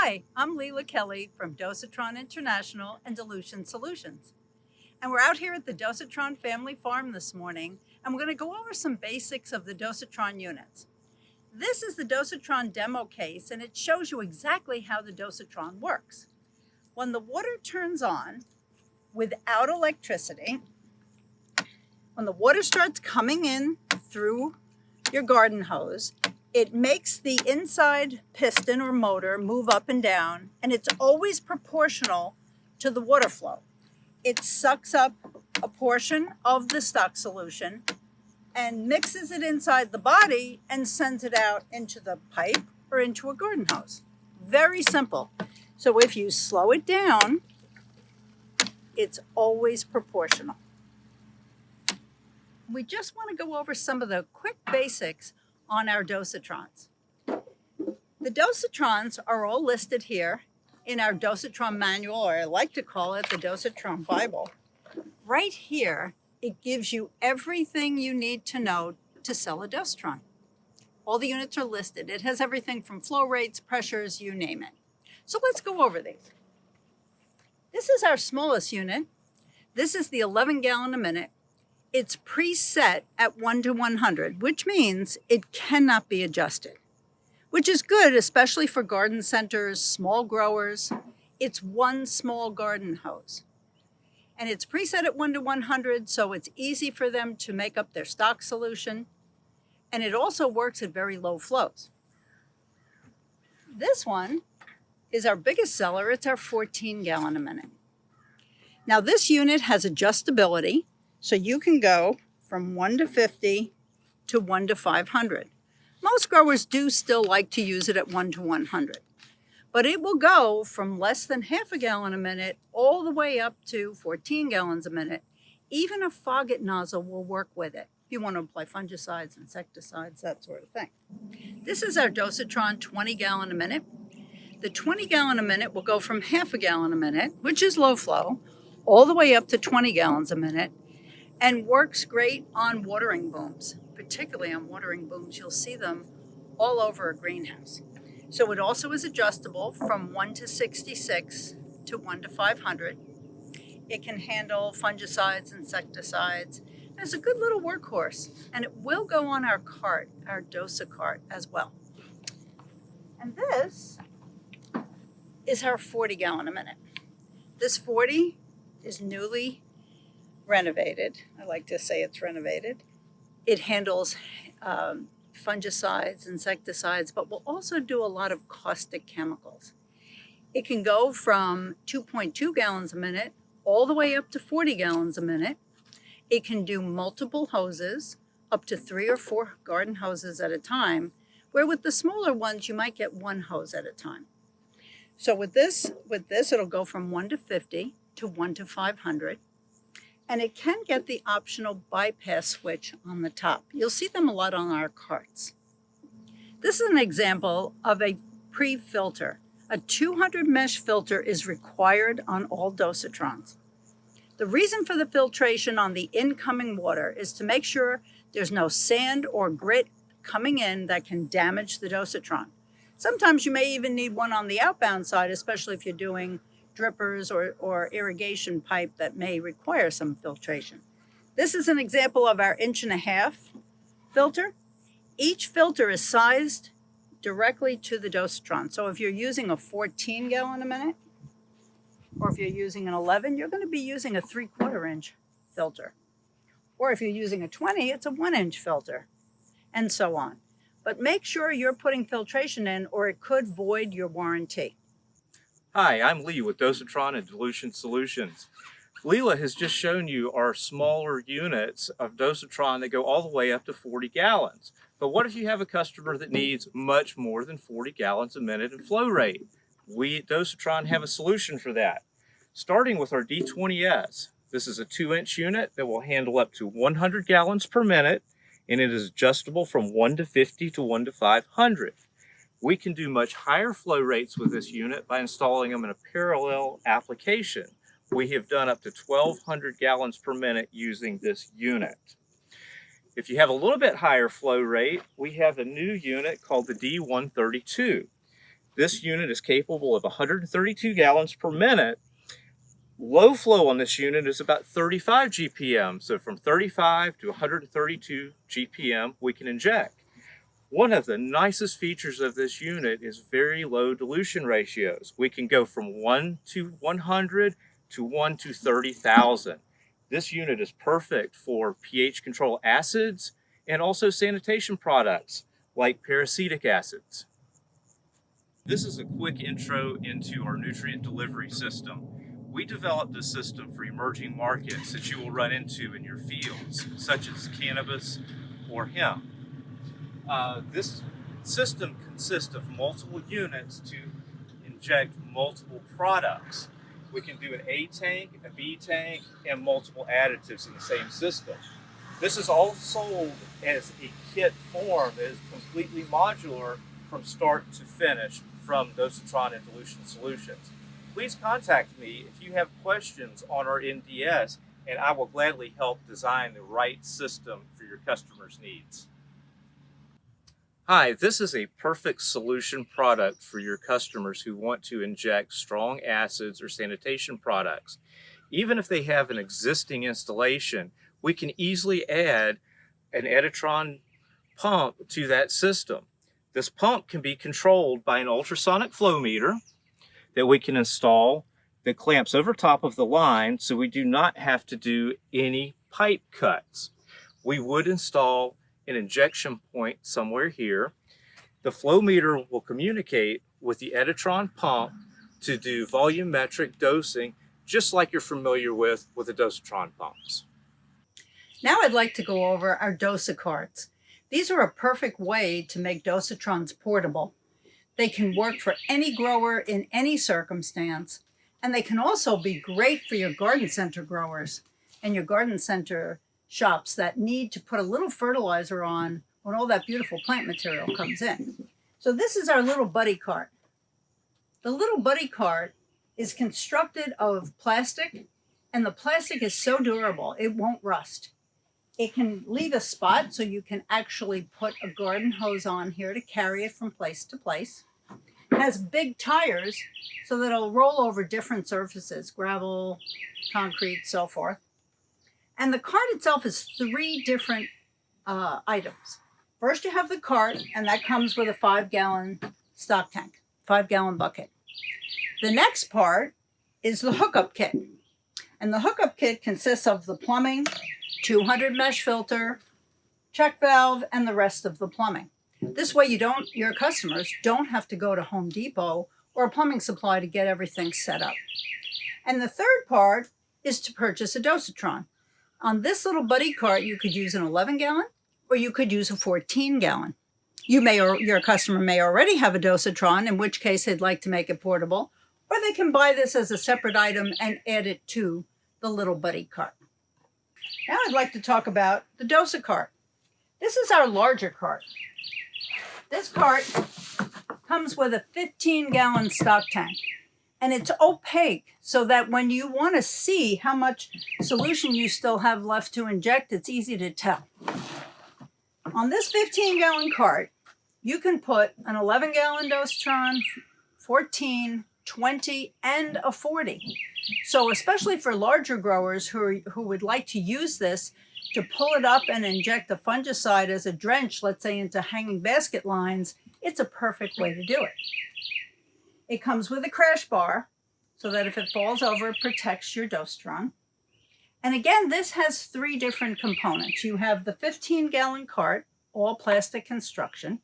Hi, I'm Leila Kelly from Dosatron International and Dilution Solutions. And we're out here at the Dosatron family farm this morning, and we're going to go over some basics of the Dosatron units. This is the Dosatron demo case, and it shows you exactly how the Dosatron works. When the water turns on without electricity, when the water starts coming in through your garden hose, it makes the inside piston or motor move up and down, and it's always proportional to the water flow. It sucks up a portion of the stock solution and mixes it inside the body and sends it out into the pipe or into a garden hose. Very simple. So if you slow it down, it's always proportional. We just want to go over some of the quick basics on our Dosatrons. The Dosatrons are all listed here in our Dosatron manual, or I like to call it the Dosatron Bible. Right here, it gives you everything you need to know to sell a Dosatron. All the units are listed. It has everything from flow rates, pressures, you name it. So let's go over these. This is our smallest unit. This is the 11 gallon a minute. It's preset at 1 to 100, which means it cannot be adjusted, which is good, especially for garden centers, small growers. It's one small garden hose. And it's preset at 1 to 100, so it's easy for them to make up their stock solution. And it also works at very low flows. This one is our biggest seller. It's our 14 gallon a minute. Now this unit has adjustability. So you can go from 1 to 50 to 1 to 500. Most growers do still like to use it at 1 to 100. But it will go from less than half a gallon a minute all the way up to 14 gallons a minute. Even a faucet nozzle will work with it if you want to apply fungicides, insecticides, that sort of thing. This is our Dosatron 20 gallon a minute. The 20 gallon a minute will go from half a gallon a minute, which is low flow, all the way up to 20 gallons a minute. And works great on watering booms, particularly on watering booms. You'll see them all over a greenhouse. So it also is adjustable from 1 to 66 to 1 to 500. It can handle fungicides, insecticides. It's a good little workhorse, and it will go on our cart, our Dosa cart as well. And this is our 40 gallon a minute. This 40 is newly renovated. I like to say it's renovated. It handles fungicides, insecticides, but will also do a lot of caustic chemicals. It can go from 2.2 gallons a minute all the way up to 40 gallons a minute. It can do multiple hoses, up to 3 or 4 garden hoses at a time, where with the smaller ones, you might get one hose at a time. So with this, it'll go from 1 to 50 to 1 to 500. And it can get the optional bypass switch on the top. You'll see them a lot on our carts. This is an example of a pre-filter. A 200 mesh filter is required on all Dosatrons. The reason for the filtration on the incoming water is to make sure there's no sand or grit coming in that can damage the Dosatron. Sometimes you may even need one on the outbound side, especially if you're doing drippers or irrigation pipe that may require some filtration. This is an example of our 1.5 inch filter. Each filter is sized directly to the Dosatron. So if you're using a 14 gallon a minute, or if you're using an 11, you're going to be using a 3/4 inch filter. Or if you're using a 20, it's a 1 inch filter, and so on. But make sure you're putting filtration in, or it could void your warranty. Hi, I'm Lee with Dosatron and Dilution Solutions. Leila has just shown you our smaller units of Dosatron that go all the way up to 40 gallons. But what if you have a customer that needs much more than 40 gallons a minute in flow rate? We at Dosatron have a solution for that. Starting with our D20S. This is a 2-inch unit that will handle up to 100 gallons per minute, and it is adjustable from 1 to 50 to 1 to 500. We can do much higher flow rates with this unit by installing them in a parallel application. We have done up to 1,200 gallons per minute using this unit. If you have a little bit higher flow rate, we have a new unit called the D132. This unit is capable of 132 gallons per minute. Low flow on this unit is about 35 GPM. So from 35 to 132 GPM, we can inject. One of the nicest features of this unit is very low dilution ratios. We can go from 1 to 100 to 1 to 30,000. This unit is perfect for pH control acids and also sanitation products like peracetic acids. This is a quick intro into our nutrient delivery system. We developed a system for emerging markets that you will run into in your fields, such as cannabis or hemp. This system consists of multiple units to inject multiple products. We can do an A tank, a B tank, and multiple additives in the same system. This is all sold as a kit form that is completely modular from start to finish from Dosatron and Dilution Solutions. Please contact me if you have questions on our NDS, and I will gladly help design the right system for your customers' needs. Hi, this is a perfect solution product for your customers who want to inject strong acids or sanitation products. Even if they have an existing installation, we can easily add an Dosatron pump to that system. This pump can be controlled by an ultrasonic flow meter that we can install that clamps over top of the line, so we do not have to do any pipe cuts. We would install an injection point somewhere here. The flow meter will communicate with the Dosatron pump to do volumetric dosing, just like you're familiar with the Dosatron pumps. Now I'd like to go over our Dosa carts. These are a perfect way to make Dosatrons portable. They can work for any grower in any circumstance, and they can also be great for your garden center growers and your garden center shops that need to put a little fertilizer on when all that beautiful plant material comes in. So this is our little buddy cart. The little buddy cart is constructed of plastic, and the plastic is so durable it won't rust. It can leave a spot so you can actually put a garden hose on here to carry it from place to place. It has big tires so that it'll roll over different surfaces, gravel, concrete, so forth. And the cart itself is 3 different items. First, you have the cart, and that comes with a 5-gallon stock tank, 5-gallon bucket. The next part is the hookup kit. And the hookup kit consists of the plumbing, 200 mesh filter, check valve, and the rest of the plumbing. This way your customers don't have to go to Home Depot or a plumbing supply to get everything set up. And the third part is to purchase a Dosatron. On this little buddy cart, you could use an 11-gallon or you could use a 14-gallon. Your customer may already have a Dosatron, in which case they'd like to make it portable, or they can buy this as a separate item and add it to the little buddy cart. Now I'd like to talk about the Dosa cart. This is our larger cart. This cart comes with a 15-gallon stock tank. And it's opaque so that when you want to see how much solution you still have left to inject, it's easy to tell. On this 15-gallon cart, you can put an 11-gallon Dosatron, 14, 20, and a 40. So especially for larger growers who would like to use this to pull it up and inject a fungicide as a drench, let's say into hanging basket lines, it's a perfect way to do it. It comes with a crash bar so that if it falls over, it protects your Dosatron. And again, this has 3 different components. You have the 15-gallon cart, all plastic construction,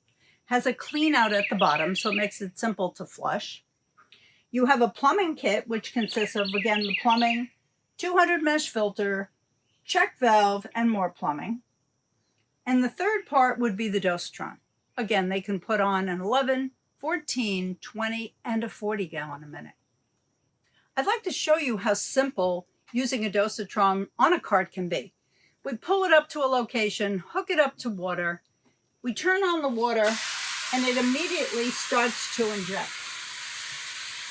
has a clean out at the bottom, so it makes it simple to flush. You have a plumbing kit, which consists of, again, the plumbing, 200 mesh filter, check valve, and more plumbing. And the third part would be the Dosatron. Again, they can put on an 11, 14, 20, and a 40-gallon a minute. I'd like to show you how simple using a Dosatron on a cart can be. We pull it up to a location, hook it up to water, we turn on the water, and it immediately starts to inject.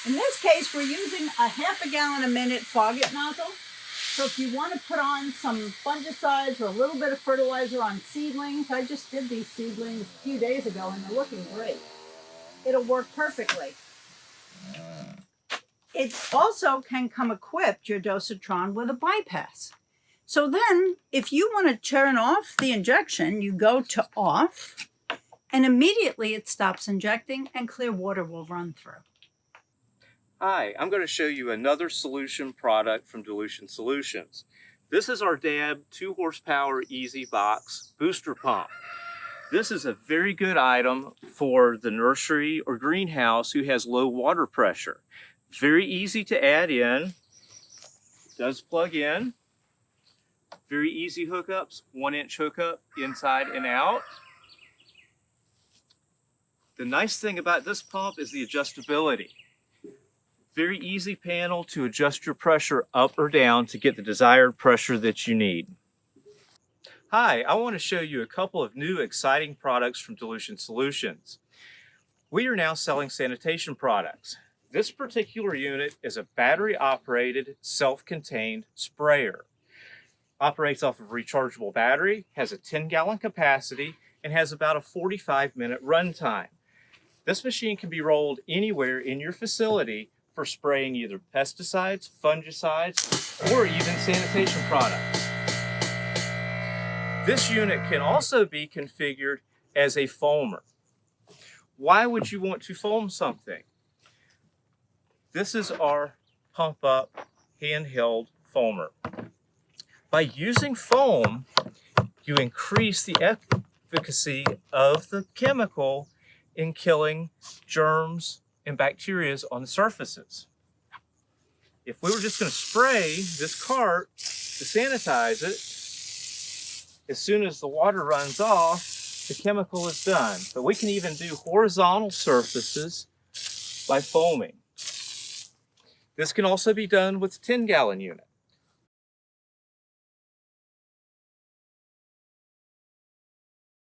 In this case, we're using a half a gallon a minute faucet nozzle. So if you want to put on some fungicides or a little bit of fertilizer on seedlings, I just did these seedlings a few days ago and they're looking great. it'll work perfectly. It also can come equipped, your Dosatron, with a bypass. So then, if you want to turn off the injection, you go to off, and immediately it stops injecting and clear water will run through. Hi, I'm going to show you another solution product from Dilution Solutions. This is our DAB 2 horsepower Easy Box booster pump. This is a very good item for the nursery or greenhouse who has low water pressure. Very easy to add in, does plug in, very easy hookups, 1-inch hookup inside and out. The nice thing about this pump is the adjustability. Very easy panel to adjust your pressure up or down to get the desired pressure that you need. Hi, I want to show you a couple of new exciting products from Dilution Solutions. We are now selling sanitation products. This particular unit is a battery-operated, self-contained sprayer. Operates off of a rechargeable battery, has a 10-gallon capacity, and has about a 45-minute run time. This machine can be rolled anywhere in your facility for spraying either pesticides, fungicides, or even sanitation products. This unit can also be configured as a foamer. Why would you want to foam something? This is our pump up handheld foamer. By using foam, you increase the efficacy of the chemical in killing germs and bacteria on the surfaces. If we were just going to spray this cart to sanitize it, as soon as the water runs off, the chemical is done. But we can even do horizontal surfaces by foaming. This can also be done with 10-gallon units.